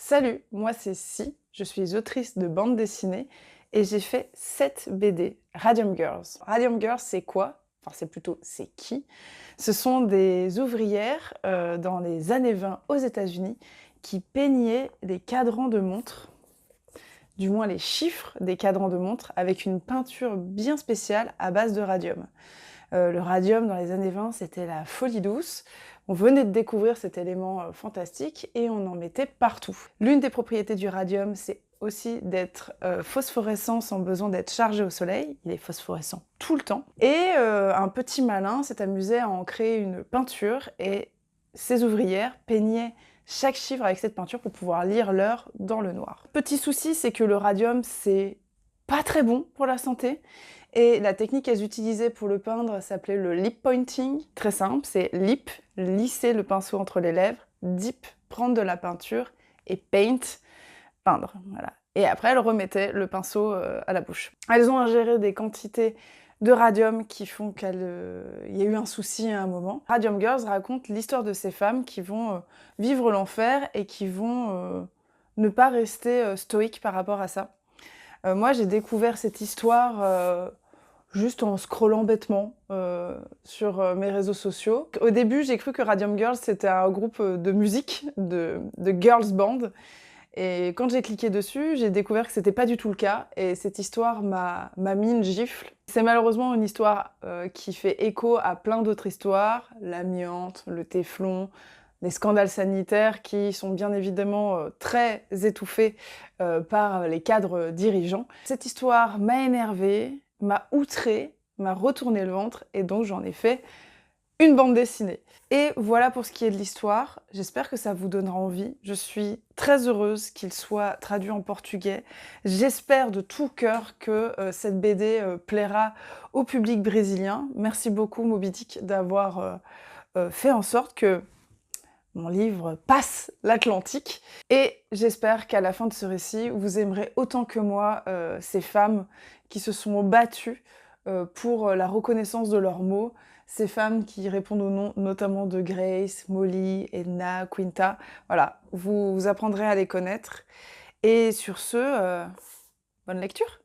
Salut, moi c'est Si, je suis autrice de bande dessinée et j'ai fait 7 BD Radium Girls. Radium Girls, c'est quoi? Enfin, c'est plutôt c'est qui? Ce sont des ouvrières dans les années 20 aux États-Unis qui peignaient des cadrans de montres, du moins les chiffres des cadrans de montres, avec une peinture bien spéciale à base de radium. Le radium, dans les années 20, c'était la folie douce. On venait de découvrir cet élément fantastique et on en mettait partout. L'une des propriétés du radium, c'est aussi d'être phosphorescent sans besoin d'être chargé au soleil. Il est phosphorescent tout le temps. Et un petit malin s'est amusé à en créer une peinture et ses ouvrières peignaient chaque chiffre avec cette peinture pour pouvoir lire l'heure dans le noir. Petit souci, c'est que le radium, c'est pas très bon pour la santé. Et la technique qu'elles utilisaient pour le peindre s'appelait le lip pointing. Très simple, c'est lip, lisser le pinceau entre les lèvres, dip, prendre de la peinture, et paint, peindre. Voilà. Et après, elles remettaient le pinceau à la bouche. Elles ont ingéré des quantités de radium qui font qu'il y a eu un souci à un moment. Radium Girls raconte l'histoire de ces femmes qui vont vivre l'enfer et qui vont ne pas rester stoïques par rapport à ça. Moi, j'ai découvert cette histoire juste en scrollant bêtement sur mes réseaux sociaux. Au début, j'ai cru que Radium Girls, c'était un groupe de musique, de girls band. Et quand j'ai cliqué dessus, j'ai découvert que c'était pas du tout le cas. Et cette histoire m'a mis une gifle. C'est malheureusement une histoire qui fait écho à plein d'autres histoires. L'amiante, le téflon, les scandales sanitaires qui sont bien évidemment très étouffés par les cadres dirigeants. Cette histoire m'a énervée, m'a outrée, m'a retourné le ventre et donc j'en ai fait une bande dessinée. Et voilà pour ce qui est de l'histoire. J'espère que ça vous donnera envie. Je suis très heureuse qu'il soit traduit en portugais. J'espère de tout cœur que cette BD plaira au public brésilien. Merci beaucoup Moby Dick d'avoir fait en sorte que mon livre passe l'Atlantique. Et j'espère qu'à la fin de ce récit, vous aimerez autant que moi ces femmes qui se sont battues pour la reconnaissance de leurs mots, ces femmes qui répondent au nom notamment de Grace, Molly, Edna, Quinta. Voilà, vous apprendrez à les connaître. Et sur ce, bonne lecture!